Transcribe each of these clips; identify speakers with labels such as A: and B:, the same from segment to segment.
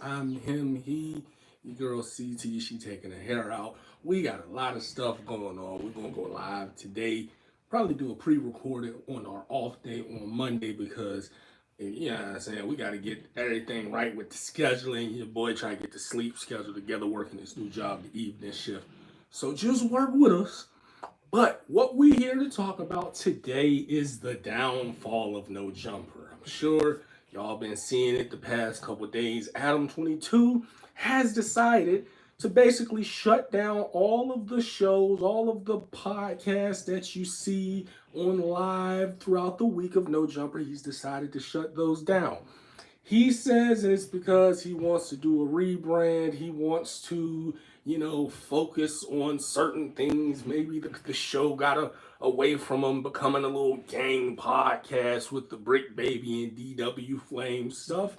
A: I'm him, he, your girl CT, she taking her hair out. We got a lot of stuff going on. We're gonna go live today. Probably do a pre-recorded on our off day on Monday because you know what I'm saying, we gotta get everything right with the scheduling. Your boy trying to get the sleep schedule together, working his new job, the evening shift. So just work with us. But what we here to talk about today is the downfall of No Jumper. I'm sure y'all been seeing it the past couple of days. Adam 22 has decided to basically shut down all of the shows, all of the podcasts that you see on live throughout the week of No Jumper. He's decided to shut those down. He says it's because he wants to do a rebrand. He wants to, focus on certain things. Maybe the show got away from him becoming a little gang podcast with the Brick Baby and DW Flame stuff.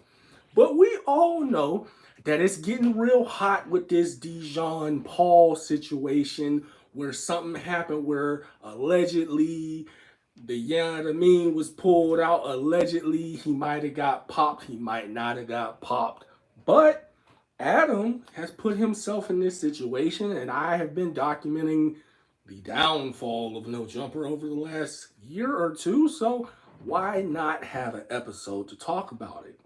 A: But we all know that it's getting real hot with this Dijon Paul situation where something happened where allegedly the was pulled out. Allegedly, he might have got popped. He might not have got popped. But Adam has put himself in this situation, and I have been documenting the downfall of No Jumper over the last year or two. So why not have an episode to talk about it?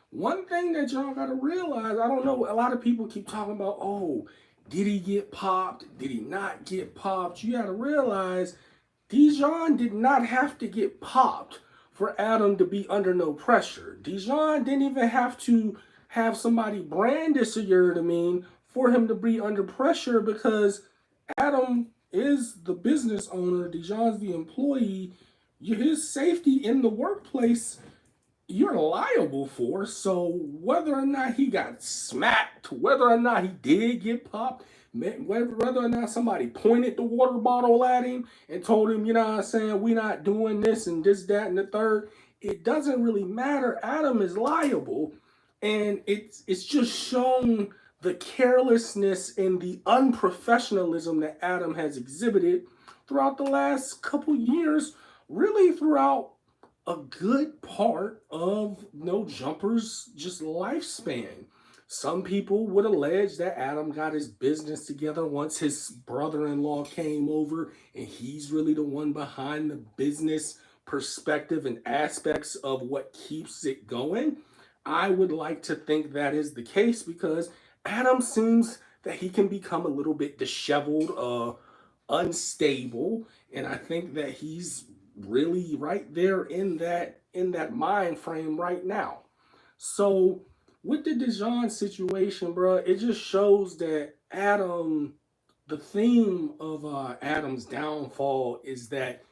A: One thing that y'all gotta realize, I don't know, a lot of people keep talking about, oh, did he get popped? Did he not get popped? You gotta realize Dijon did not have to get popped for Adam to be under no pressure. Dijon didn't even have to have somebody brand this for him to be under pressure because Adam is the business owner. Dijon's the employee. His safety in the workplace, you're liable for. So whether or not he got smacked, whether or not he did get popped, whether or not somebody pointed the water bottle at him and told him, we not doing this and this, that, and the third, it doesn't really matter. Adam is liable. And it's just shown the carelessness and the unprofessionalism that Adam has exhibited throughout the last couple years, really throughout a good part of No Jumper's just lifespan. Some people would allege that Adam got his business together once his brother-in-law came over, and he's really the one behind the business perspective and aspects of what keeps it going. I would like to think that is the case because Adam seems that he can become a little bit disheveled, unstable, and I think that he's really right there in that mind frame right now. So with the Dijon situation, bro, it just shows that the theme of Adam's downfall is that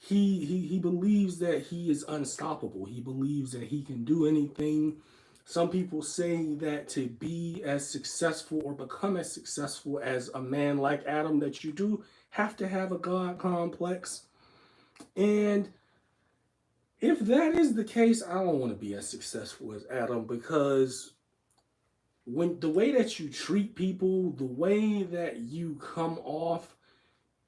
A: he believes that he is unstoppable. He believes that he can do anything. Some people say that to be as successful or become as successful as a man like Adam, that you do have to have a God complex. And if that is the case, I don't want to be as successful as Adam because when the way that you treat people, the way that you come off,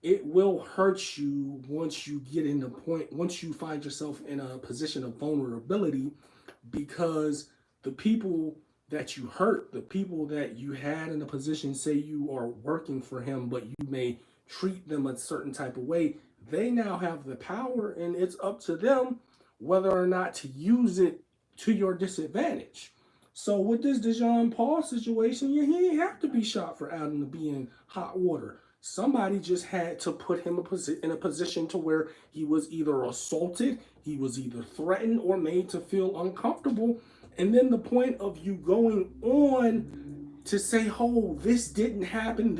A: it will hurt you once you get in the point, once you find yourself in a position of vulnerability, because the people that you hurt, the people that you had in a position, say you are working for him, but you may treat them a certain type of way, they now have the power and it's up to them whether or not to use it to your disadvantage. So with this Dijon Paul situation, he didn't have to be shot for Adam to be in hot water. Somebody just had to put him in a position to where he was either assaulted, he was either threatened, or made to feel uncomfortable. And then the point of you going on to say, oh, this didn't happen,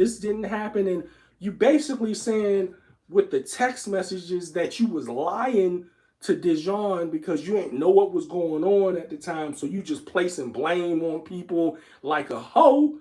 A: and you basically saying with the text messages that you was lying to Dijon because you ain't know what was going on at the time. So you just placing blame on people like a hoe.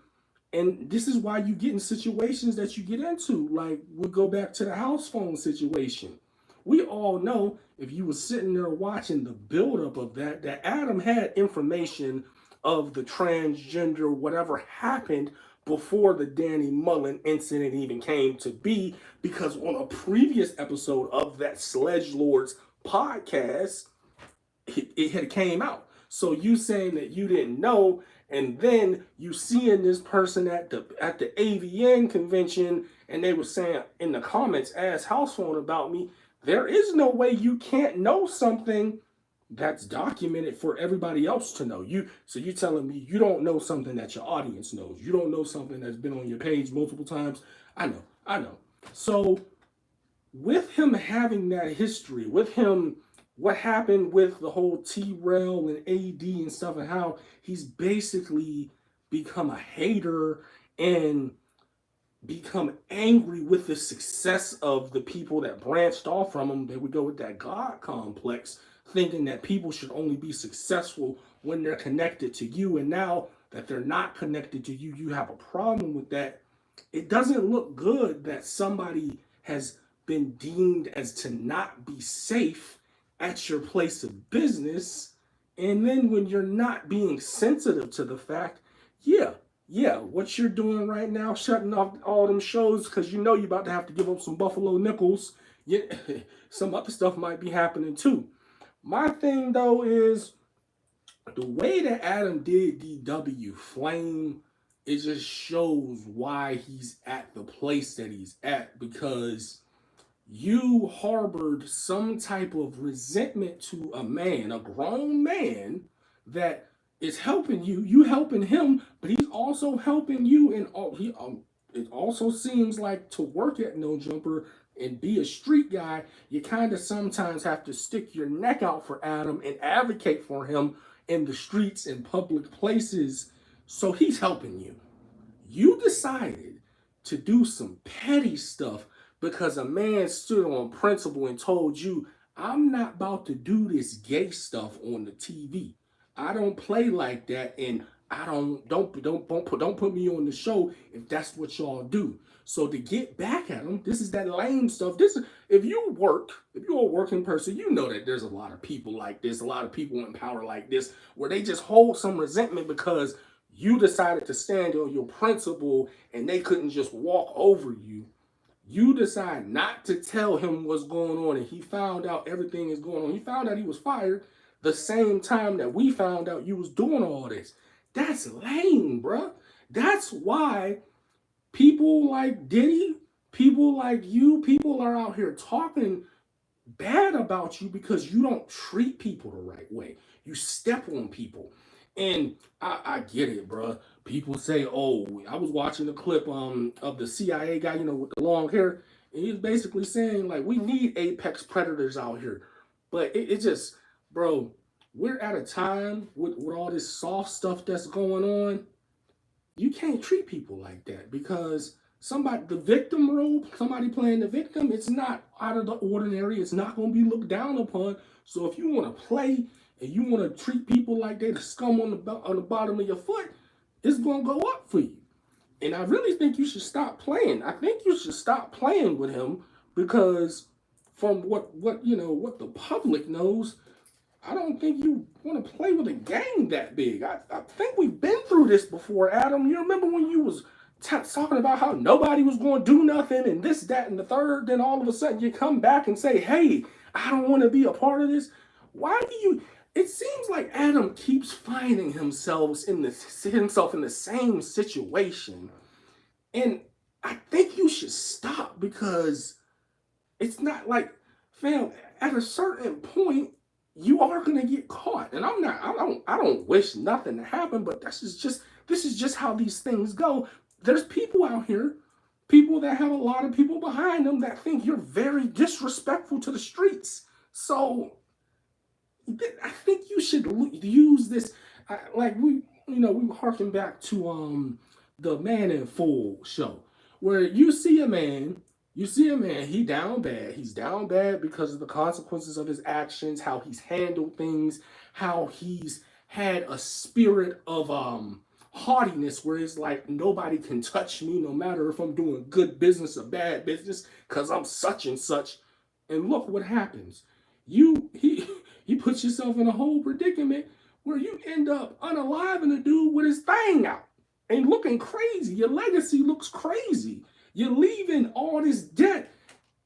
A: And this is why you get in situations that you get into. Like, we'll go back to the house phone situation. We all know, if you were sitting there watching the buildup of that Adam had information of the transgender, whatever happened before the Danny Mullen incident even came to be, because on a previous episode of that Sledge Lords podcast, it had came out. So you saying that you didn't know And then you seeing this person at the AVN convention, and they were saying in the comments, "Ask house phone about me." There is no way you can't know something that's documented for everybody else to know. So you telling me you don't know something that your audience knows. You don't know something that's been on your page multiple times. I know. So with him having that history, with him, what happened with the whole T-Rail and AD and stuff, and how he's basically become a hater and become angry with the success of the people that branched off from him. They would go with that God complex, thinking that people should only be successful when they're connected to you. And now that they're not connected to you, you have a problem with that. It doesn't look good that somebody has been deemed as to not be safe at your place of business. And then when you're not being sensitive to the fact, what you're doing right now, shutting off all them shows because you know you're about to have to give up some Buffalo nickels. Yeah, some other stuff might be happening too. My thing though is the way that Adam did DW Flame, it just shows why he's at the place that he's at, because you harbored some type of resentment to a man, a grown man, that is helping you. You helping him, but he's also helping you. And it also seems like to work at No Jumper and be a street guy, you kind of sometimes have to stick your neck out for Adam and advocate for him in the streets and public places. So he's helping you. You decided to do some petty stuff because a man stood on principle and told you, "I'm not about to do this gay stuff on the TV. I don't play like that, and I don't put me on the show if that's what y'all do." So to get back at him, this is that lame stuff. If you're a working person, you know that there's a lot of people like this, a lot of people in power like this, where they just hold some resentment because you decided to stand on your principle and they couldn't just walk over you. You decide not to tell him what's going on, and he found out everything is going on. He found out he was fired the same time that we found out you was doing all this. That's lame, bruh. That's why people like Diddy, people like you, people are out here talking bad about you because you don't treat people the right way. You step on people. And I get it, bro. People say, "Oh, I was watching a clip of the CIA guy, with the long hair, and he's basically saying like we need apex predators out here." But it just, bro, we're at a time with all this soft stuff that's going on. You can't treat people like that because the victim role, somebody playing the victim, it's not out of the ordinary. It's not going to be looked down upon. So if you want to play and you want to treat people like they're the scum on the bottom of your foot, it's going to go up for you. And I really think you should stop playing. I think you should stop playing with him because from what the public knows, I don't think you want to play with a game that big. I think we've been through this before, Adam. You remember when you was talking about how nobody was going to do nothing and this, that, and the third, then all of a sudden you come back and say, "Hey, I don't want to be a part of this." Why do you... It seems like Adam keeps finding himself in the same situation. And I think you should stop because it's not like, fam, at a certain point, you are gonna get caught. And I don't wish nothing to happen, but this is just how these things go. There's people out here, people that have a lot of people behind them that think you're very disrespectful to the streets. So I think you should use this, we harken back to the Man in Full show, where you see a man, he down bad. He's down bad because of the consequences of his actions, how he's handled things, how he's had a spirit of haughtiness where it's like nobody can touch me no matter if I'm doing good business or bad business because I'm such and such. And look what happens. He puts yourself in a whole predicament where you end up unaliving a dude with his thing out and looking crazy. Your legacy looks crazy. You're leaving all this debt,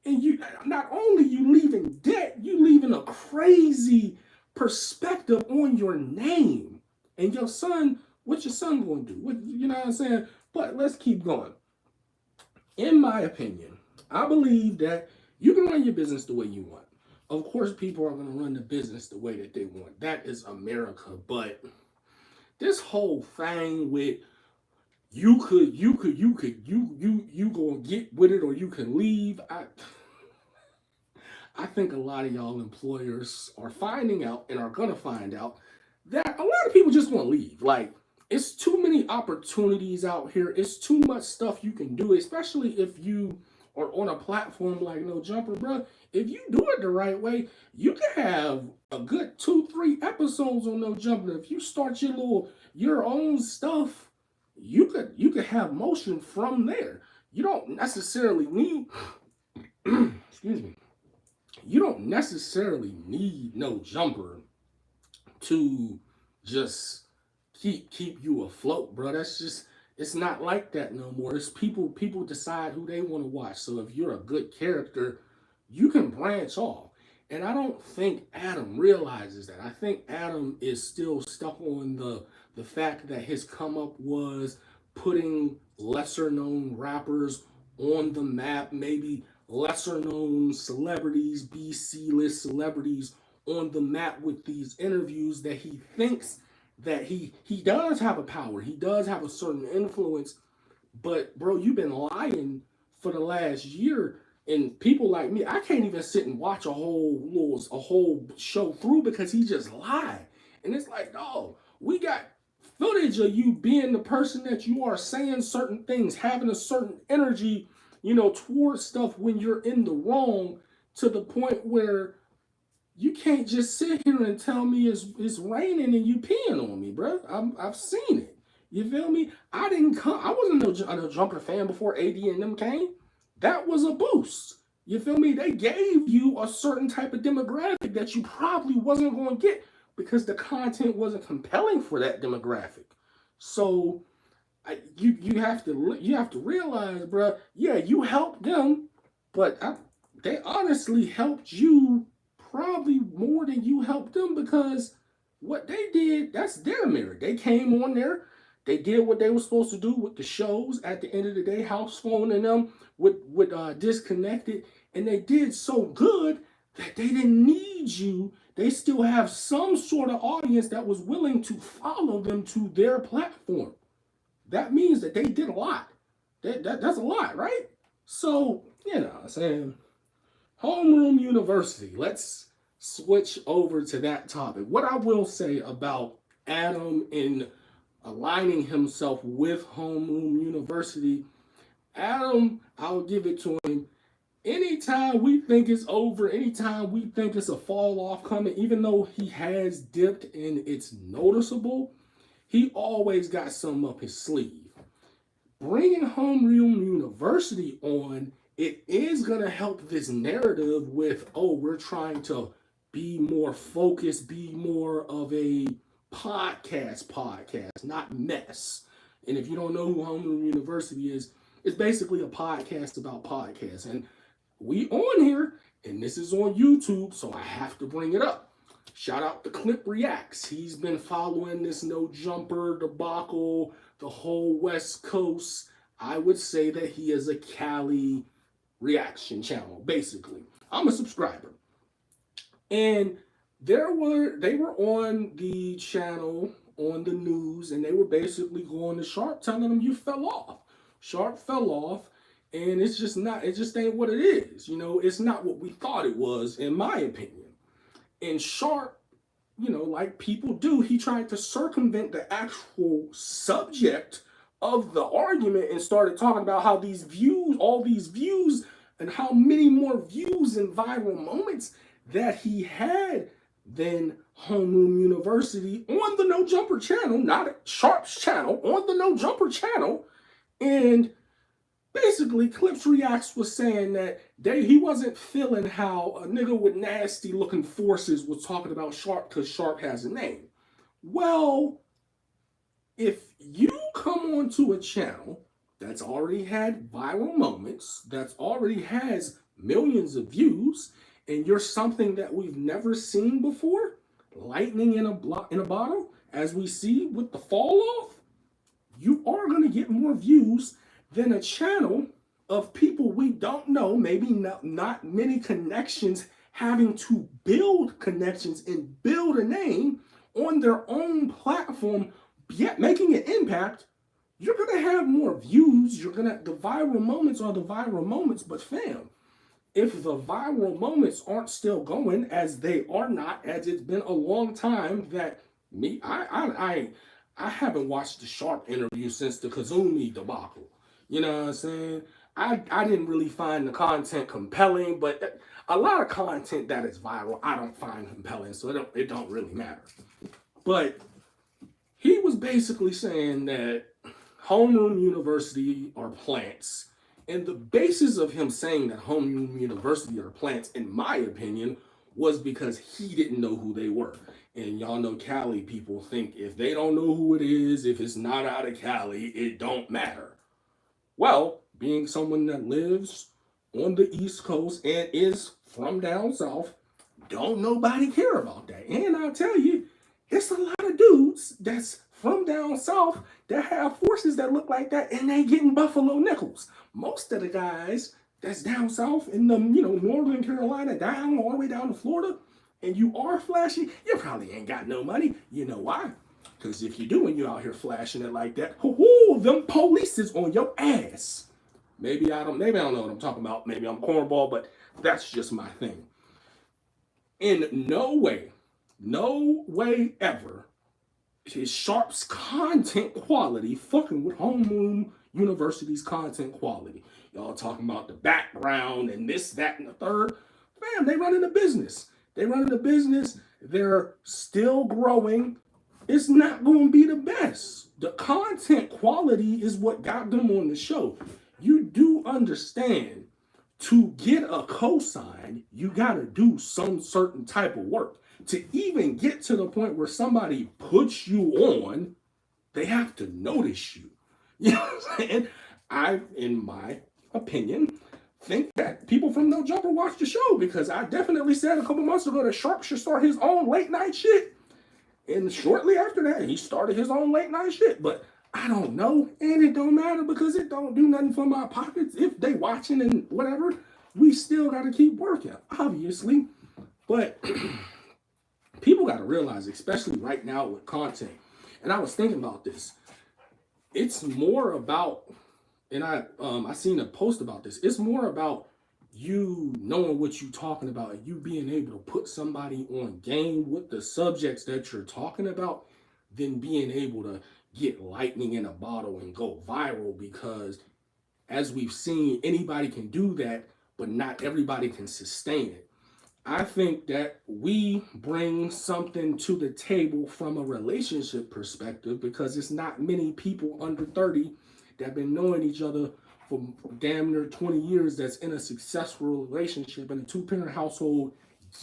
A: and you not only you leaving debt, you leaving a crazy perspective on your name. And your son What your son gonna do? What, you know what I'm saying? But let's keep going. In my opinion, I believe that you can run your business the way you want. Of course, people are going to run the business the way that they want. That is America. But this whole thing with you gonna get with it or you can leave. I think a lot of y'all employers are finding out and are gonna find out that a lot of people just want to leave. Like, it's too many opportunities out here. It's too much stuff you can do, especially if you are on a platform like No Jumper, bro. If you do it the right way, you can have a good 2, 3 episodes on No Jumper. If you start your own stuff, you could have motion from there. You don't necessarily need excuse me. You don't necessarily need No Jumper to just keep you afloat, bro. That's just, it's not like that no more. It's people decide who they want to watch. So if you're a good character, you can branch off. And I don't think Adam realizes that. I think Adam is still stuck on the fact that his come up was putting lesser known rappers on the map, maybe lesser known celebrities, BC list celebrities on the map with these interviews that he thinks that he does have a power. He does have a certain influence, but bro, you've been lying for the last year. And people like me, I can't even sit and watch a whole show through because he just lied. And it's like, no, we got footage of you being the person that you are, saying certain things, having a certain energy, towards stuff when you're in the wrong, to the point where you can't just sit here and tell me it's raining and you peeing on me, bro. I've seen it. You feel me? I didn't come. I wasn't no Jumper fan before AD and them came. That was a boost. You feel me? They gave you a certain type of demographic that you probably wasn't going to get because the content wasn't compelling for that demographic. So you have to realize, bro. Yeah, you helped them, but they honestly helped you probably more than you helped them, because what they did, that's their merit. They came on there, they did what they were supposed to do with the shows. At the end of the day, House Phone and them with Disconnected, and they did so good that they didn't need you. They still have some sort of audience that was willing to follow them to their platform. That means that they did a lot. That's a lot, right? So, I'm saying, Homeroom University. Let's switch over to that topic. What I will say about Adam in aligning himself with Homeroom University, Adam, I'll give it to him. Anytime we think it's over, anytime we think it's a fall off coming, even though he has dipped and it's noticeable, he always got something up his sleeve. Bringing Homeroom University on, it is going to help this narrative with, we're trying to be more focused, be more of a podcast, not mess. And if you don't know who Homeroom University is, it's basically a podcast about podcasts. And we on here, and this is on YouTube, so I have to bring it up. Shout out to Clip Reacts. He's been following this No Jumper debacle, the whole West Coast. I would say that he is a Cali reaction channel, basically. I'm a subscriber. And they were on the channel, on the news, and they were basically going to Sharp, telling him you fell off. Sharp fell off, and it just ain't what it is. It's not what we thought it was, in my opinion. And Sharp, like people do, he tried to circumvent the actual subject of the argument and started talking about how all these views, and how many more views and viral moments that he had than Homeroom University on the No Jumper channel, not at Sharp's channel, on the No Jumper channel. And basically, Clips Reacts was saying that he wasn't feeling how a nigga with nasty looking forces was talking about Sharp because Sharp has a name. Well, if you come onto a channel that's already had viral moments, that's already has millions of views, and you're something that we've never seen before, lightning in a bottle, as we see with the fall off, to get more views than a channel of people we don't know, maybe not many connections, having to build connections and build a name on their own platform, yet making an impact. You're gonna have more views. The viral moments are the viral moments. But fam, if the viral moments aren't still going, as they are not, as it's been a long time that I haven't watched the Sharp interview since the Kazumi debacle. You know what I'm saying? I didn't really find the content compelling, but a lot of content that is viral I don't find compelling, so it don't really matter. But he was basically saying that homeroom university are plants. And the basis of him saying that homeroom university are plants, in my opinion, was because he didn't know who they were. And y'all know Cali people think if they don't know who it is, if it's not out of Cali, it don't matter. Well, being someone that lives on the East Coast and is from down south, don't nobody care about that. And I'll tell you, it's a lot of dudes that's from down south that have forces that look like that, and they getting Buffalo nickels. Most of the guys that's down south in the Northern Carolina, down all the way down to Florida, and you are flashy, you probably ain't got no money. You know why? Because if you do and you out here flashing it like that, them police is on your ass. Maybe I don't know what I'm talking about. Maybe I'm cornball, but that's just my thing. In no way ever is Sharp's content quality fucking with homeroom university's content quality. Y'all talking about the background and this, that, and the third. Man, they running a business. They're still growing. It's not going to be the best. The content quality is what got them on the show. You do understand, to get a cosign, you got to do some certain type of work. To even get to the point where somebody puts you on, they have to notice you. You know what I'm saying? I, in my opinion, think that people from No Jumper watch the show, because I definitely said a couple months ago that Sharp should start his own late night shit. And shortly after that, he started his own late night shit. But I don't know, and it don't matter, because it don't do nothing for my pockets. If they watching and whatever, we still got to keep working, obviously. But people got to realize, especially right now with content, and I was thinking about this, it's more about, and I seen a post about this, it's more about you knowing what you're talking about and you being able to put somebody on game with the subjects that you're talking about than being able to get lightning in a bottle and go viral. Because as we've seen, anybody can do that, but not everybody can sustain it. I think that we bring something to the table from a relationship perspective, because it's not many people under 30 that have been knowing each other for damn near 20 years that's in a successful relationship in a two-parent household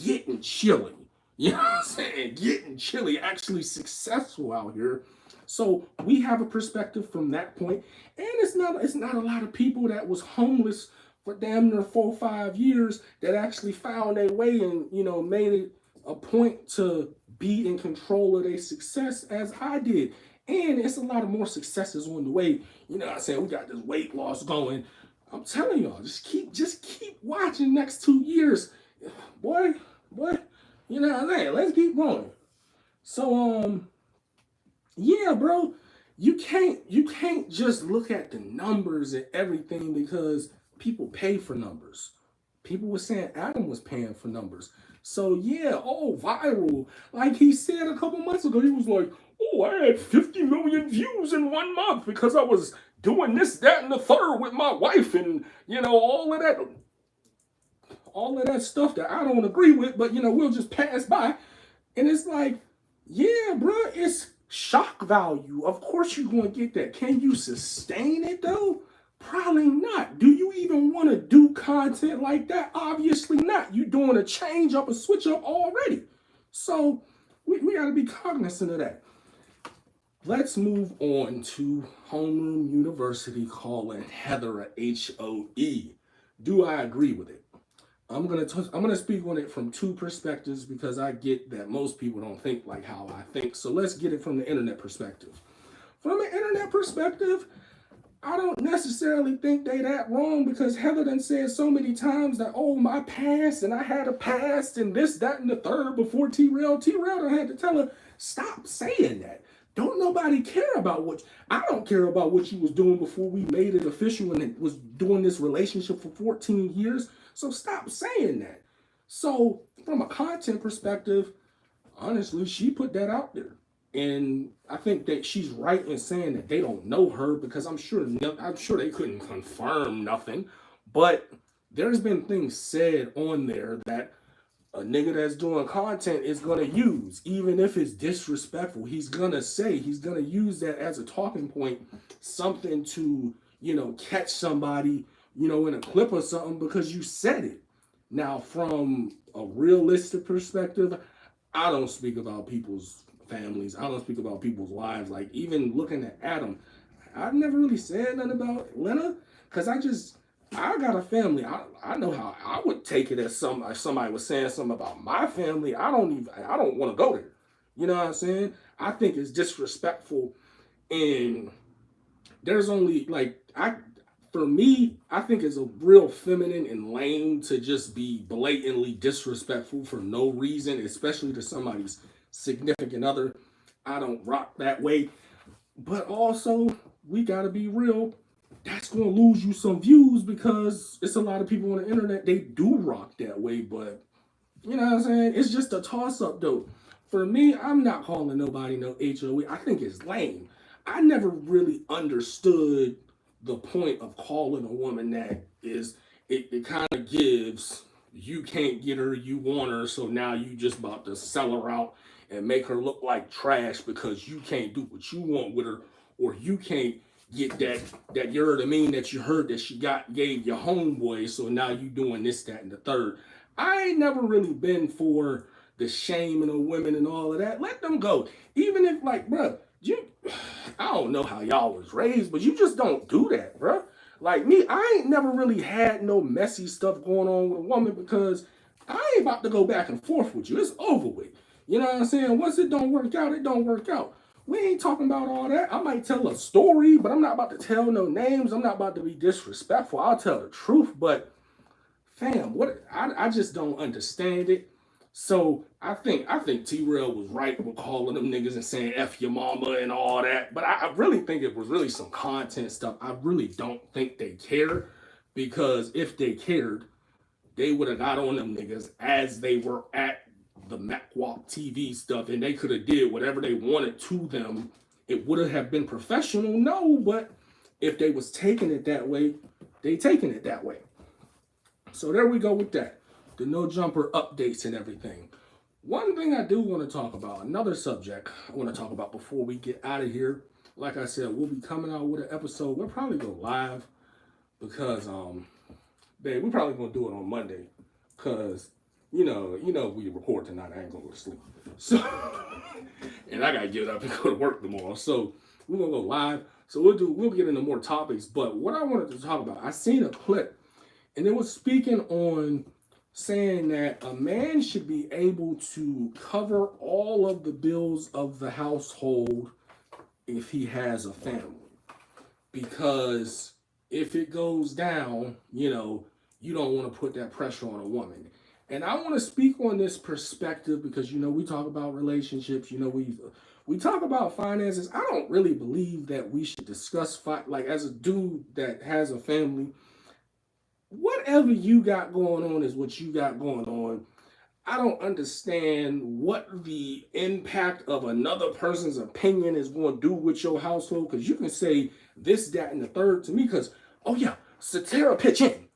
A: getting chilly. You know what I'm saying? Getting chilly, actually successful out here. So we have a perspective from that point. And it's not a lot of people that was homeless for damn near 4 or 5 years that actually found their way and, made it a point to be in control of their success as I did. And it's a lot of more successes on the way. You know what I'm saying? We got this weight loss going. I'm telling y'all, just keep watching next 2 years. Boy, you know what I'm saying? Let's keep going. So, yeah, bro, you can't just look at the numbers and everything, because people pay for numbers. People were saying Adam was paying for numbers. So yeah, viral. Like he said a couple months ago, he was like, I had 50 million views in 1 month because I was doing this, that, and the third with my wife, and all of that stuff that I don't agree with, but we'll just pass by. And it's like, yeah, bro, it's shock value. Of course you're going to get that. Can you sustain it though? Probably not. Do you even want to do content like that? Obviously not. You're doing a change up, a switch up already. So we got to be cognizant of that. Let's move on to homeroom university calling Heather a HOE. Do I agree with it? I'm gonna speak on it from two perspectives, because I get that most people don't think like how I think. So let's get it from the internet perspective. From an internet perspective, I don't necessarily think they that wrong because Heather done said so many times that, oh, my past and I had a past and this, that, and the third before T-Rail. T-Rail done had to tell her, stop saying that. Don't nobody care about what, I don't care about what you was doing before we made it official and it was doing this relationship for 14 years. So stop saying that. So from a content perspective, honestly, she put that out there. And I think that she's right in saying that they don't know her because I'm sure they couldn't confirm nothing. But there's been things said on there that a nigga that's doing content is gonna use, even if it's disrespectful. He's gonna use that as a talking point, something to, catch somebody, in a clip or something because you said it. Now, from a realistic perspective, I don't speak about people's families. I don't speak about people's lives. Like, even looking at Adam, I've never really said nothing about Lena because I got a family. I know how I would take it as somebody was saying something about my family. I don't want to go there. You know what I'm saying? I think it's disrespectful, and there's only for me, I think it's a real feminine and lame to just be blatantly disrespectful for no reason, especially to somebody's significant other. I don't rock that way. But also, we gotta be real. That's gonna lose you some views because it's a lot of people on the internet, they do rock that way. But you know what I'm saying? It's just a toss-up though. For me, I'm not calling nobody no HOE. I think it's lame. I never really understood the point of calling a woman that. Is it kind of gives, you can't get her, you want her, so now you just about to sell her out and make her look like trash because you can't do what you want with her, or you can't get that you heard that you heard that she gave your homeboy, so now you doing this, that, and the third. I ain't never really been for the shaming of women and all of that. Let them go. Even if, like, bruh, I don't know how y'all was raised, but you just don't do that, bruh. Like me, I ain't never really had no messy stuff going on with a woman because I ain't about to go back and forth with you. It's over with. You know what I'm saying? Once it don't work out, it don't work out. We ain't talking about all that. I might tell a story, but I'm not about to tell no names. I'm not about to be disrespectful. I'll tell the truth, but fam, I just don't understand it. So I think T-Rail was right with calling them niggas and saying F your mama and all that. But I really think it was really some content stuff. I really don't think they care, because if they cared, they would have got on them niggas as they were at the MacWalk TV stuff, and they could have did whatever they wanted to them. It would have been professional, no, but if they was taking it that way, they taking it that way. So there we go with that. The no jumper updates and everything. One thing I do want to talk about, another subject I want to talk about before we get out of here. Like I said, we'll be coming out with an episode. We'll probably go live because, we're probably gonna do it on Monday because we record tonight. I ain't gonna go to sleep. So, and I gotta get up and go to work tomorrow. So we're gonna go live. So we'll get into more topics. But what I wanted to talk about, I seen a clip, and it was speaking on saying that a man should be able to cover all of the bills of the household if he has a family. Because if it goes down, you don't want to put that pressure on a woman. And I want to speak on this perspective because, we talk about relationships, we talk about finances. I don't really believe that we should discuss, as a dude that has a family, whatever you got going on is what you got going on. I don't understand what the impact of another person's opinion is going to do with your household, because you can say this, that, and the third to me because, oh yeah, Satara pitch in.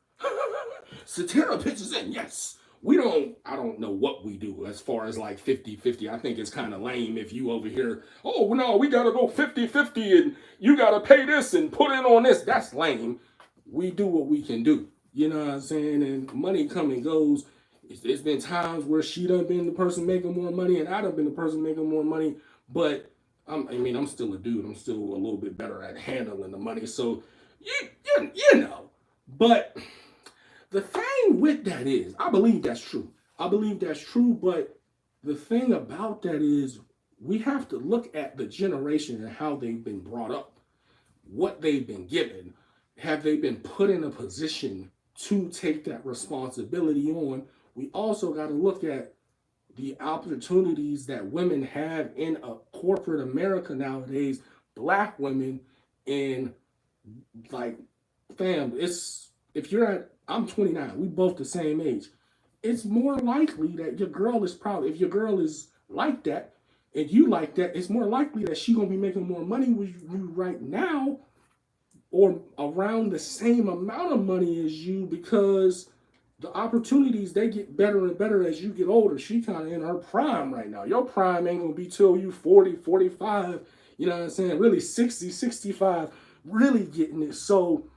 A: Satara pitches in, yes. I don't know what we do as far as like 50-50. I think it's kind of lame if you over here, oh no, we got to go 50-50 and you got to pay this and put in on this. That's lame. We do what we can do. You know what I'm saying? And money come and goes. There's been times where she done been the person making more money and I done been the person making more money. But I'm still a dude. I'm still a little bit better at handling the money. So, you know. But the thing with that is, I believe that's true. But the thing about that is we have to look at the generation and how they've been brought up. what they've been given. Have they been put in a position to take that responsibility on? We also got to look at the opportunities that women have in a corporate America nowadays. Black women, and like, fam, it's, if you're at, I'm 29, we both the same age. It's more likely that your girl is probably, if your girl is like that and you like that, it's more likely that she gonna be making more money with you right now, or around the same amount of money as you, because the opportunities, they get better and better as you get older. She kind of in her prime right now. Your prime ain't gonna be till you 40, 45, you know what I'm saying? Really 60, 65, really getting it. So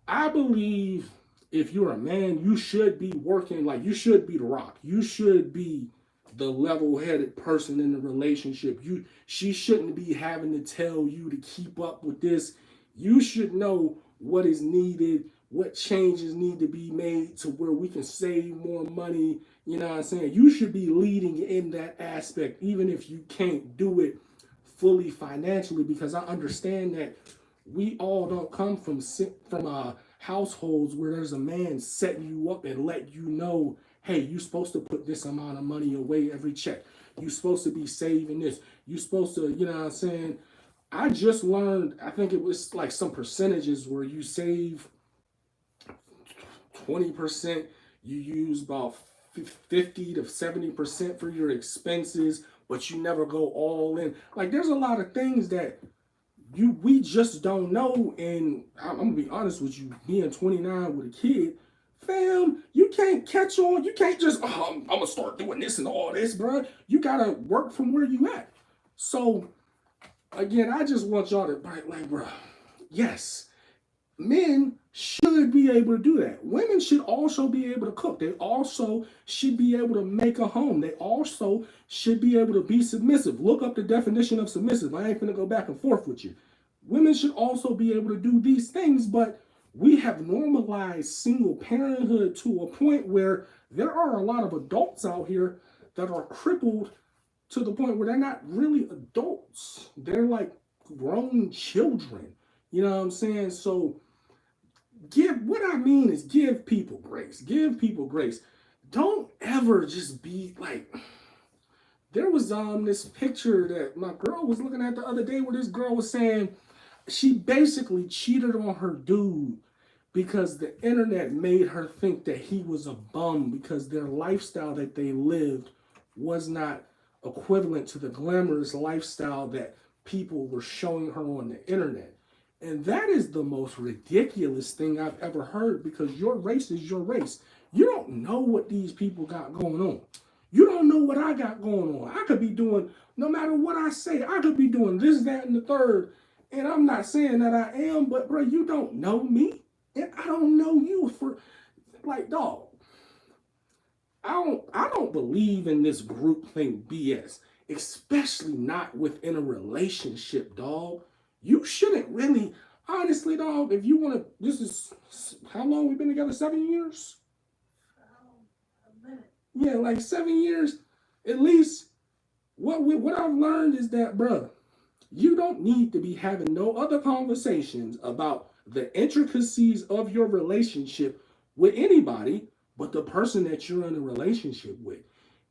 A: I believe if you're a man, you should be working, like, you should be the rock. You should be the level-headed person in the relationship. She shouldn't be having to tell you to keep up with this. You should know what is needed, what changes need to be made to where we can save more money. You know what I'm saying? You should be leading in that aspect, even if you can't do it fully financially, because I understand that we all don't come from households where there's a man setting you up and let you know, hey, you're supposed to put this amount of money away every check. You're supposed to be saving this. You're supposed to, you know what I'm saying? I just learned, I think it was like some percentages where you save 20%, you use about 50 to 70% for your expenses, but you never go all in. Like, there's a lot of things that we just don't know. And I'm gonna be honest with you, being 29 with a kid, fam, you can't catch on. You can't just, oh, I'm gonna start doing this and all this, bro. You gotta work from where you at. So again, I just want y'all to, like, bro, yes, men should be able to do that. Women should also be able to cook. They also should be able to make a home. They also should be able to be submissive. Look up the definition of submissive. I ain't gonna go back and forth with you. Women should also be able to do these things, but we have normalized single parenthood to a point where there are a lot of adults out here that are crippled to the point where they're not really adults. They're like grown children. You know what I'm saying? So what I mean is give people grace. Give people grace. Don't ever just be like, there was this picture that my girl was looking at the other day where this girl was saying she basically cheated on her dude because the internet made her think that he was a bum because their lifestyle that they lived was not equivalent to the glamorous lifestyle that people were showing her on the internet. And that is the most ridiculous thing I've ever heard, because your race is your race. You don't know what these people got going on. You don't know what I got going on. I could be doing, no matter what I say, I could be doing this, that, and the third. And I'm not saying that I am, but bro, you don't know me. And I don't know you for, like, dog. I don't believe in this group thing BS, especially not within a relationship, dog. You shouldn't really, honestly, dog, if you want to, this is, how long we been together? 7 years? A minute. Yeah, like 7 years. At least, what I've learned is that, bruh, you don't need to be having no other conversations about the intricacies of your relationship with anybody but the person that you're in a relationship with.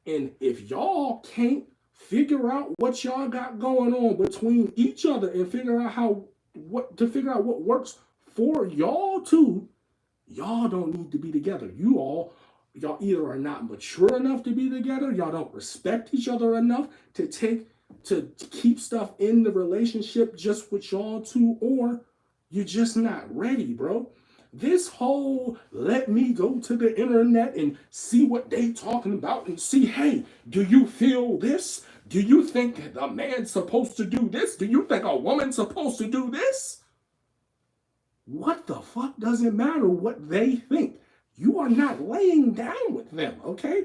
A: And if y'all can't figure out what y'all got going on between each other and figure out what works for y'all too, y'all don't need to be together. Y'all either are not mature enough to be together, y'all don't respect each other enough to keep stuff in the relationship just with y'all two, or you're just not ready, bro. This whole let me go to the internet and see what they talking about and see, hey, do you feel this? Do you think a man's supposed to do this? Do you think a woman's supposed to do this? What the fuck does it matter what they think? You are not laying down with them, okay?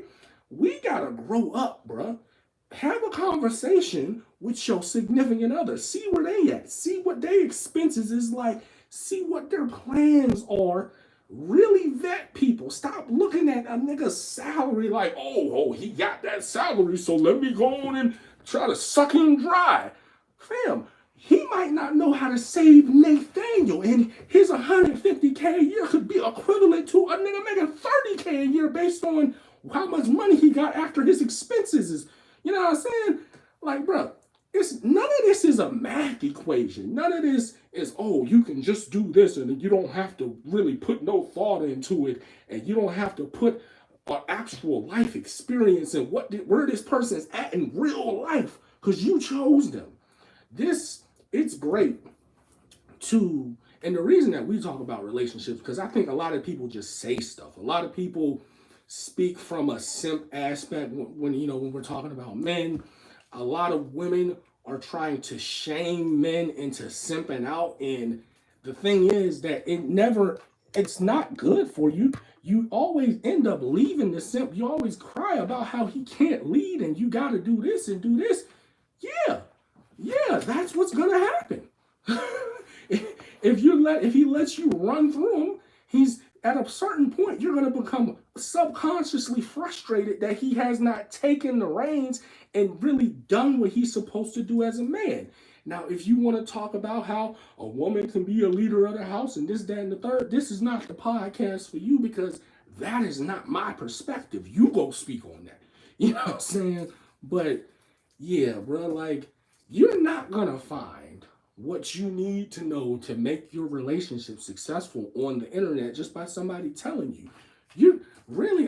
A: We gotta grow up, bruh. Have a conversation with your significant other. See where they at. See what their expenses is like. See what their plans are. Really vet people. Stop looking at a nigga's salary like, oh, he got that salary, so let me go on and try to suck him dry. Fam, he might not know how to save Nathaniel, and his 150K a year could be equivalent to a nigga making 30K a year based on how much money he got after his expenses. Is, you know what I'm saying? Like, bro, it's none of this is a math equation. None of this is, oh, you can just do this and you don't have to really put no thought into it, and you don't have to put an actual life experience and where this person's at in real life because you chose them. It's great to, and the reason that we talk about relationships, because I think a lot of people just say stuff. A lot of people speak from a simp aspect when we're talking about men. A lot of women are trying to shame men into simping out, and the thing is that it's not good for you. You always end up leaving the simp. You always cry about how he can't lead and you got to do this and do this. Yeah, that's what's gonna happen. If he lets you run through him, he's at a certain point you're gonna become subconsciously frustrated that he has not taken the reins and really done what he's supposed to do as a man. Now, if you want to talk about how a woman can be a leader of the house and this, that, and the third, this is not the podcast for you because that is not my perspective. You go speak on that. You know what I'm saying? But yeah, bro, like, you're not gonna find what you need to know to make your relationship successful on the internet just by somebody telling you.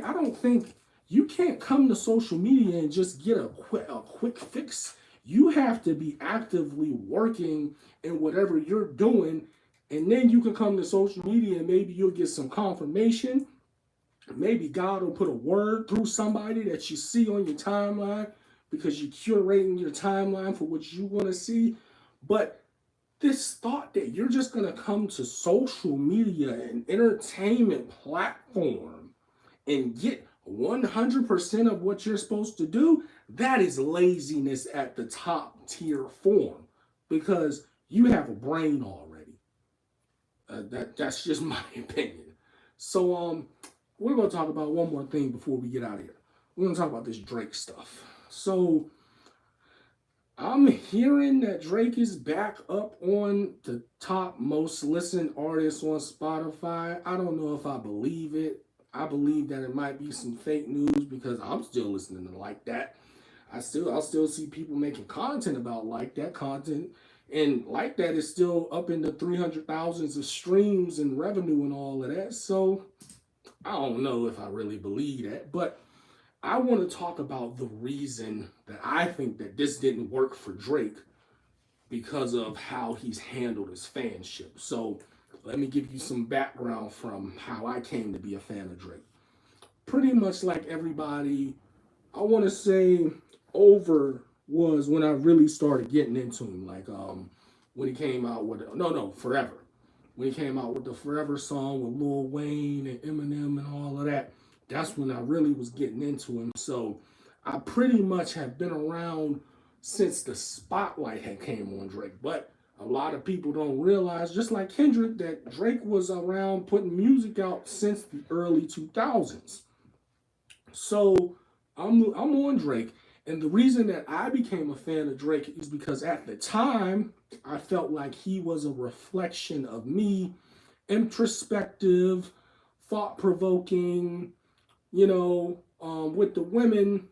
A: I don't think you can't come to social media and just get a quick fix. You have to be actively working in whatever you're doing, and then you can come to social media and maybe you'll get some confirmation. Maybe God will put a word through somebody that you see on your timeline because you're curating your timeline for what you want to see. But this thought that you're just going to come to social media and entertainment platform and get 100% of what you're supposed to do, that is laziness at the top tier form because you have a brain already. That's just my opinion. So we're going to talk about one more thing before we get out of here. We're going to talk about this Drake stuff. So I'm hearing that Drake is back up on the top most listened artists on Spotify. I don't know if I believe it. I believe that it might be some fake news because I'm still listening to Like That. I'll still see people making content about Like That content. And Like That is still up in the 300,000s of streams and revenue and all of that. So I don't know if I really believe that. But I want to talk about the reason that I think that this didn't work for Drake because of how he's handled his fanship. So let me give you some background from how I came to be a fan of Drake. Pretty much like everybody, I want to say over was when I really started getting into him. Like when he came out with Forever. When he came out with the Forever song with Lil Wayne and Eminem and all of that, that's when I really was getting into him. So I pretty much have been around since the spotlight had came on Drake. But a lot of people don't realize, just like Kendrick, that Drake was around putting music out since the early 2000s. So I'm on Drake. And the reason that I became a fan of Drake is because at the time, I felt like he was a reflection of me, introspective, thought-provoking, with the women.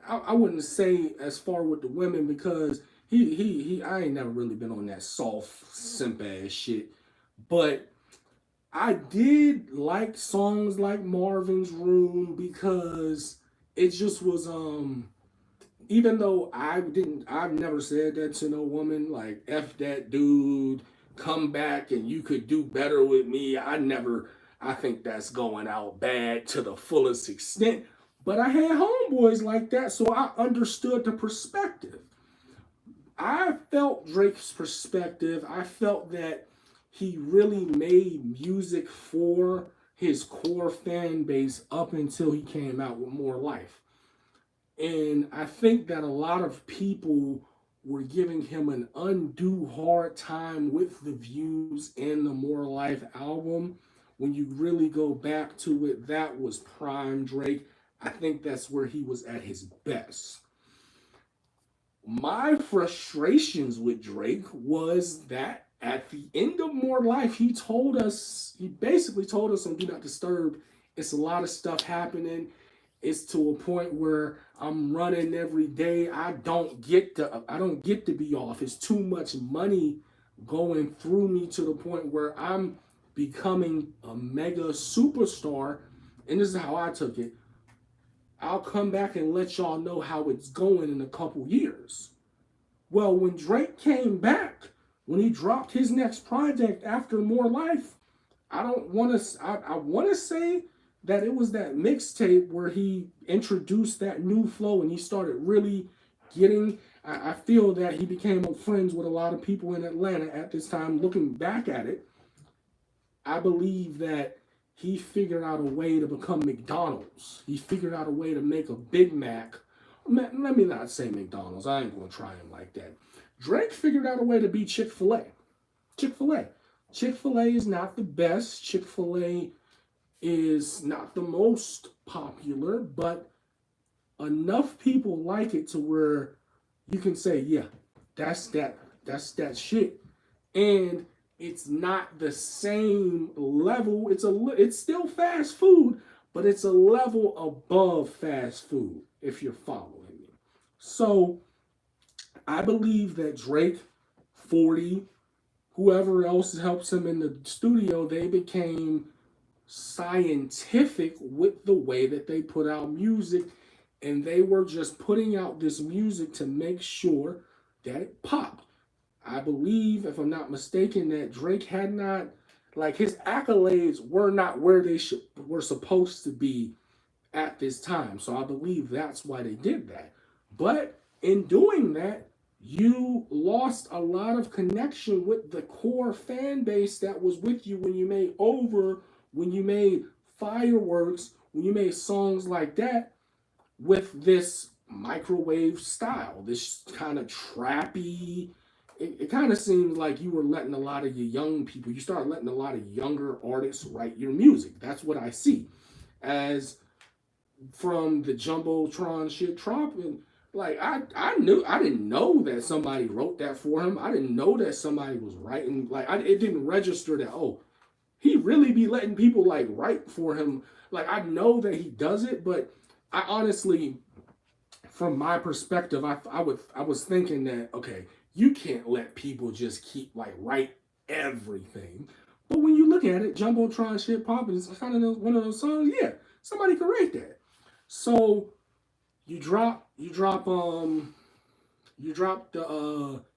A: I wouldn't say as far with the women because I ain't never really been on that soft simp ass shit, but I did like songs like Marvin's Room because it just was even though I've never said that to no woman, like F that dude, come back and you could do better with me. I think that's going out bad to the fullest extent. But I had homeboys like that, so I understood the perspective. I felt Drake's perspective. I felt that he really made music for his core fan base up until he came out with More Life. And I think that a lot of people were giving him an undue hard time with the views in the More Life album. When you really go back to it, that was prime Drake. I think that's where he was at his best. My frustrations with Drake was that at the end of More Life, he basically told us on Do Not Disturb, it's a lot of stuff happening. It's to a point where I'm running every day. I don't get to be off. It's too much money going through me to the point where I'm becoming a mega superstar. And this is how I took it. I'll come back and let y'all know how it's going in a couple years. Well, when Drake came back, when he dropped his next project after More Life, I want to say that it was that mixtape where he introduced that new flow and he started really getting. I feel that he became friends with a lot of people in Atlanta at this time. Looking back at it, I believe that he figured out a way to become McDonald's. He figured out a way to make a Big Mac. Let me not say McDonald's. I ain't going to try him like that. Drake figured out a way to be Chick-fil-A. Chick-fil-A. Chick-fil-A is not the best. Chick-fil-A is not the most popular, but enough people like it to where you can say, yeah, that's that shit. And it's not the same level. It's still fast food, but it's a level above fast food, if you're following me. So I believe that Drake, 40, whoever else helps him in the studio, they became scientific with the way that they put out music, and they were just putting out this music to make sure that it popped. I believe, if I'm not mistaken, that Drake had not, like, his accolades were not where were supposed to be at this time. So I believe that's why they did that. But in doing that, you lost a lot of connection with the core fan base that was with you when you made Over, when you made Fireworks, when you made songs like that with this microwave style, this kind of trappy. It kind of seems like you were letting a lot of your young people, you started letting a lot of younger artists write your music. That's what I see. As from the Jumbotron shit dropping, like I didn't know that somebody wrote that for him. I didn't know that somebody was writing, like it didn't register that, oh, he really be letting people like write for him. Like, I know that he does it, but I honestly, from my perspective, I was thinking that, okay, you can't let people just keep like write everything. But when you look at it, Jumbotron shit popping is kind of one of those songs. Yeah, somebody could write that. So you drop the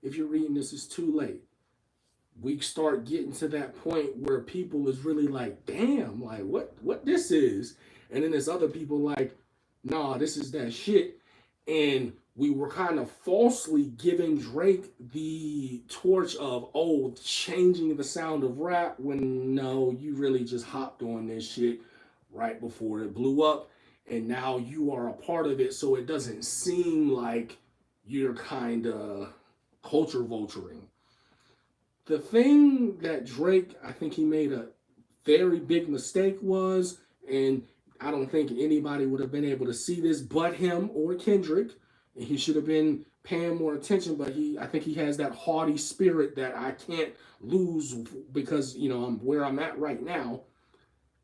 A: if you're reading this, it's too late. We start getting to that point where people is really like, damn, like what this is, and then there's other people like, nah, this is that shit. And we were kind of falsely giving Drake the torch of, oh, changing the sound of rap, when no, you really just hopped on this shit right before it blew up, and now you are a part of it, so it doesn't seem like you're kind of culture vulturing. The thing that Drake, I think he made a very big mistake was, and I don't think anybody would have been able to see this but him or Kendrick, and he should have been paying more attention, but I think he has that haughty spirit that I can't lose because, I'm where I'm at right now.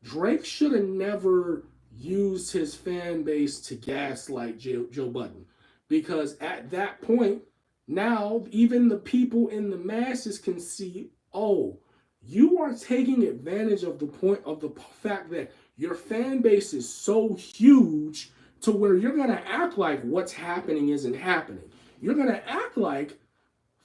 A: Drake should have never used his fan base to gaslight Joe Budden, because at that point, now even the people in the masses can see, oh, you are taking advantage of the fact that your fan base is so huge to where you're going to act like what's happening isn't happening. You're going to act like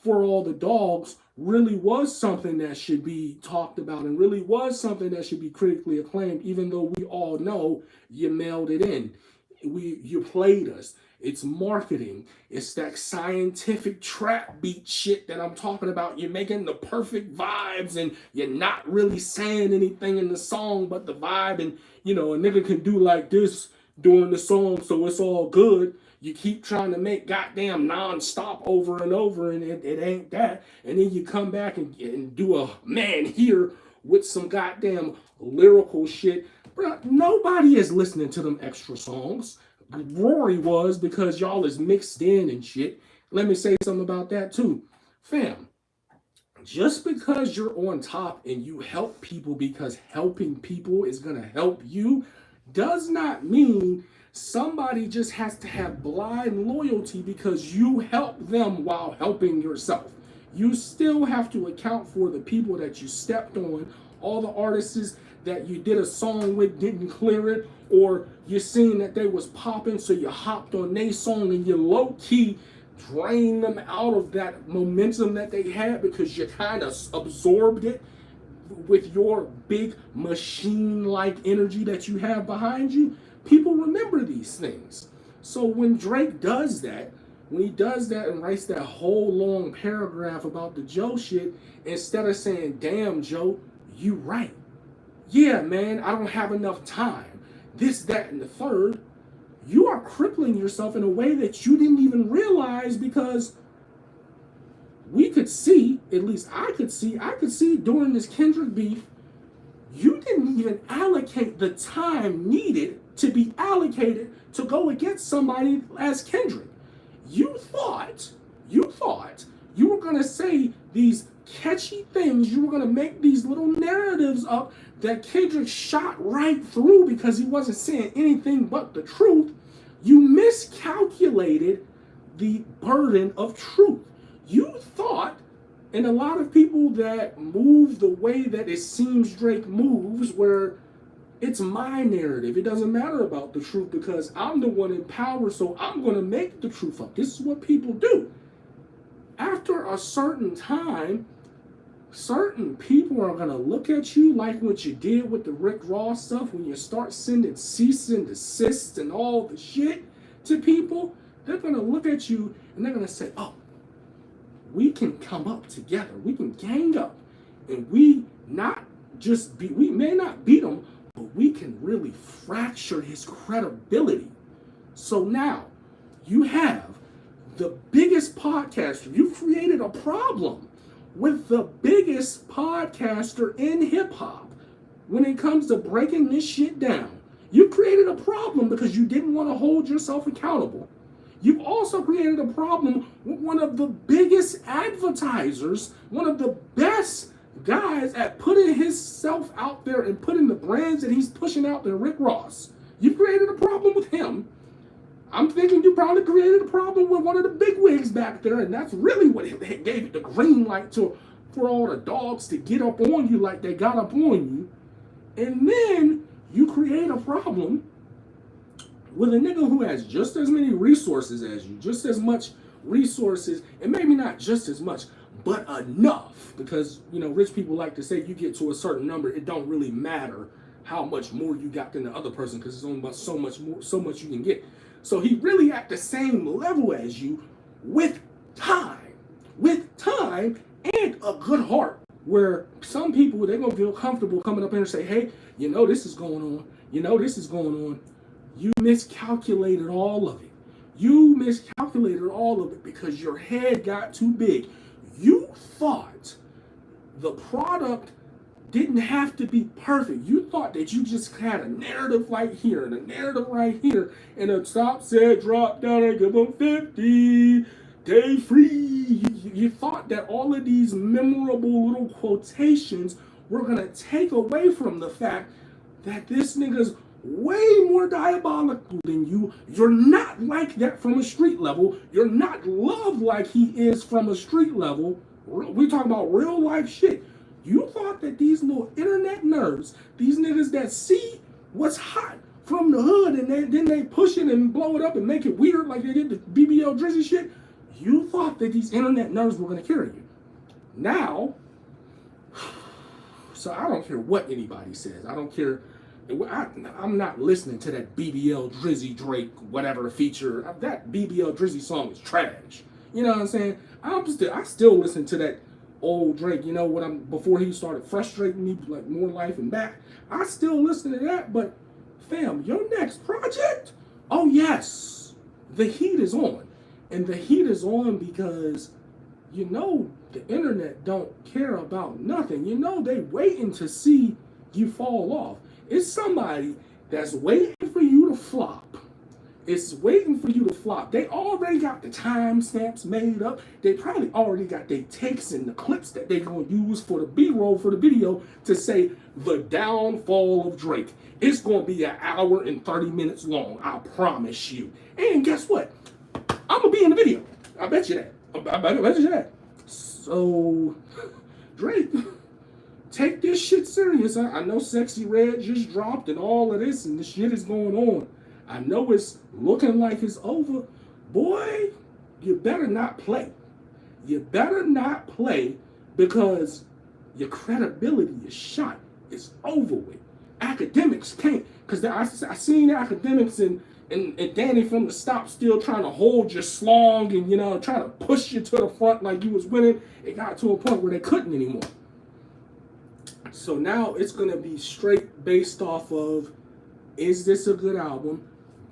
A: For All the Dogs really was something that should be talked about and really was something that should be critically acclaimed, even though we all know you mailed it in. You played us. It's marketing. It's that scientific trap beat shit that I'm talking about. You're making the perfect vibes and you're not really saying anything in the song but the vibe, and a nigga can do like this during the song, so it's all good. You keep trying to make goddamn non-stop over and over, and it ain't that. And then you come back and do a man here with some goddamn lyrical shit. Bro, nobody is listening to them extra songs. Rory was, because y'all is mixed in and shit. Let me say something about that too. Fam, just because you're on top and you help people because helping people is going to help you does not mean somebody just has to have blind loyalty because you help them while helping yourself. You still have to account for the people that you stepped on, all the artists that you did a song with didn't clear it, or you seen that they was popping, so you hopped on their song and you low key drain them out of that momentum that they had because you kind of absorbed it with your big machine-like energy that you have behind you. People remember these things. So when Drake does that, when he does that and writes that whole long paragraph about the Joe shit, instead of saying, damn, Joe, you right. Yeah, man, I don't have enough time. This, that, and the third. You are crippling yourself in a way that you didn't even realize because we could see, at least I could see during this Kendrick beef, you didn't even allocate the time needed to be allocated to go against somebody as Kendrick. You thought you were gonna say these catchy things, you were gonna make these little narratives up that Kendrick shot right through because he wasn't saying anything but the truth. You miscalculated the burden of truth. You thought, and a lot of people that move the way that it seems Drake moves, where it's my narrative, it doesn't matter about the truth because I'm the one in power, so I'm going to make the truth up. This is what people do. After a certain time, certain people are going to look at you like what you did with the Rick Ross stuff when you start sending cease and desist and all the shit to people. They're going to look at you and they're going to say, oh, we can come up together. We can gang up and we may not beat him, but we can really fracture his credibility. So now you have the biggest podcaster. You've created a problem with the biggest podcaster in hip hop when it comes to breaking this shit down. You created a problem because you didn't want to hold yourself accountable. You've also created a problem with one of the biggest advertisers, one of the best guys at putting himself out there and putting the brands that he's pushing out there, Rick Ross. You created a problem with him. I'm thinking you probably created a problem with one of the big wigs back there, and that's really what gave it the green light for all the dogs to get up on you like they got up on you. And then you create a problem with a nigga who has just as many resources as you, just as much resources, and maybe not just as much, but enough. Because, rich people like to say you get to a certain number, it don't really matter how much more you got than the other person because it's only about so much you can get. So he really at the same level as you with time and a good heart, where some people, they're going to feel comfortable coming up here and say, hey, this is going on. This is going on. You miscalculated all of it. You miscalculated all of it because your head got too big. You thought the product didn't have to be perfect. You thought that you just had a narrative right here and a narrative right here, and a top said drop down and give them 50, day free. You thought that all of these memorable little quotations were gonna take away from the fact that this nigga's way more diabolical than you. You're not like that from a street level. You're not loved like he is from a street level. We talking about real life shit. You thought that these little internet nerds, these niggas that see what's hot from the hood and then they push it and blow it up and make it weird like they did the BBL Drizzy shit, you thought that these internet nerds were going to carry you. Now, so I don't care what anybody says. I don't care. I'm not listening to that BBL Drizzy Drake whatever feature. That BBL Drizzy song is trash. You know what I'm saying? I still listen to that old Drake, before he started frustrating me like More Life and Back. I still listen to that, but fam, your next project? Oh yes, the heat is on. And the heat is on because the internet don't care about nothing. They waiting to see you fall off. It's somebody that's waiting for you to flop. It's waiting for you to flop. They already got the timestamps made up. They probably already got their takes and the clips that they're going to use for the B-roll for the video to say the downfall of Drake. It's going to be an hour and 30 minutes long. I promise you. And guess what? I'm going to be in the video. I bet you that. I bet you that. So, Drake, take this shit serious. I know Sexy Red just dropped and all of this and the shit is going on. I know it's looking like it's over. Boy, you better not play. You better not play because your credibility is shot. It's over with. Academics can't, because I seen academics and Danny from the stop still trying to hold your slong and, you know, trying to push you to the front like you was winning. It got to a point where they couldn't anymore. So now it's going to be straight based off of, is this a good album?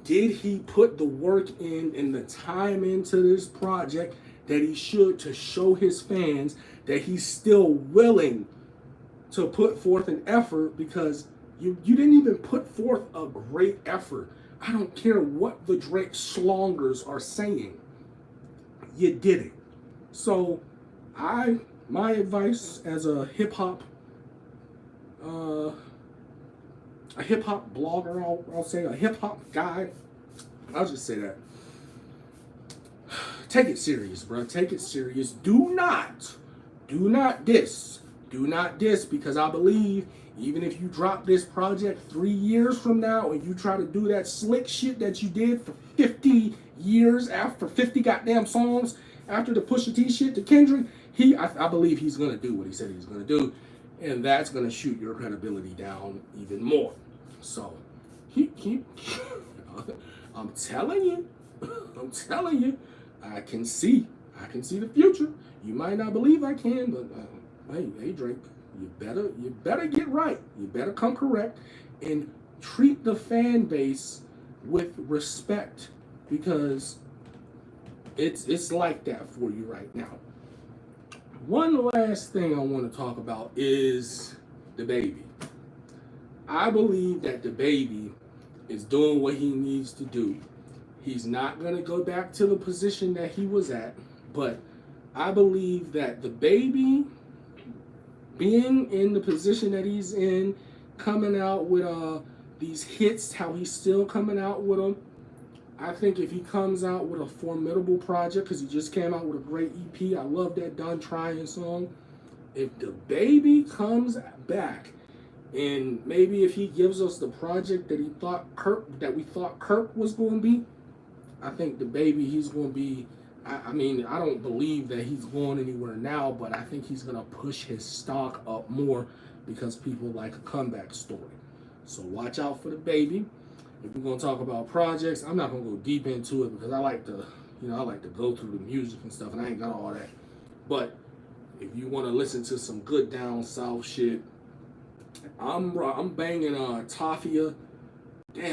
A: Did he put the work in and the time into this project that he should to show his fans that he's still willing to put forth an effort, because you didn't even put forth a great effort. I don't care what the Drake slongers are saying. You did it. So my advice as a hip hop blogger, I'll say a hip hop guy, I'll just say that. Take it serious, bro. Take it serious. Do not diss. Do not diss, because I believe even if you drop this project 3 years from now and you try to do that slick shit that you did for 50 years after 50 goddamn songs after the Pusha T shit to Kendrick, I believe he's going to do what he said he's going to do, and that's going to shoot your credibility down even more. So, I'm telling you, I can see the future. You might not believe I can, but hey Drake, you better get right. You better come correct and treat the fan base with respect, because it's like that for you right now. One last thing I want to talk about is the baby. I believe that the baby is doing what he needs to do. He's not going to go back to the position that he was at, but I believe that the baby being in the position that he's in, coming out with these hits, how he's still coming out with them, I think if he comes out with a formidable project, because he just came out with a great EP, I love that Done Trying song. If the baby comes back, and maybe if he gives us the project that we thought Kirk was going to be, I think the baby, he's going to be, I mean, I don't believe that he's going anywhere now, but I think he's going to push his stock up more because people like a comeback story. So watch out for the baby. If we're going to talk about projects, I'm not going to go deep into it because I like to go through the music and stuff, and I ain't got all that. But if you want to listen to some good down south shit, I'm banging Tafia. I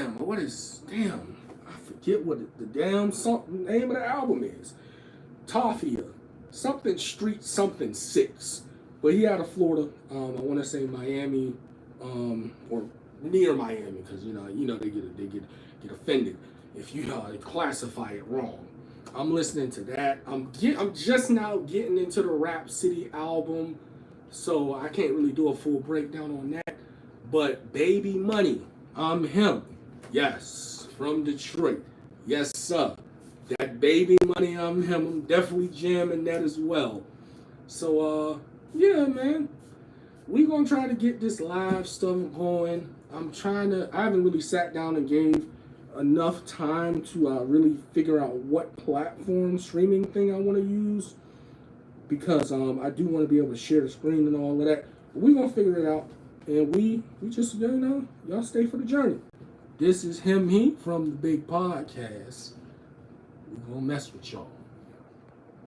A: forget what the damn name of the album is. Tafia, something street, something 6. But he out of Florida. I want to say Miami, or near Miami, because you know they get offended if you classify it wrong. I'm listening to that. I'm just now getting into the Rap City album, so I can't really do a full breakdown on that. But Baby Money, I'm him. Yes, from Detroit. Yes, sir. That Baby Money, I'm him. I'm definitely jamming that as well. So, yeah, man. We gonna try to get this live stuff going. I haven't really sat down and gave enough time to really figure out what platform streaming thing I want to use, because I do want to be able to share the screen and all of that. But we're gonna figure it out, and we just, y'all stay for the journey. This is he from the Big Podcast. We're gonna mess with y'all.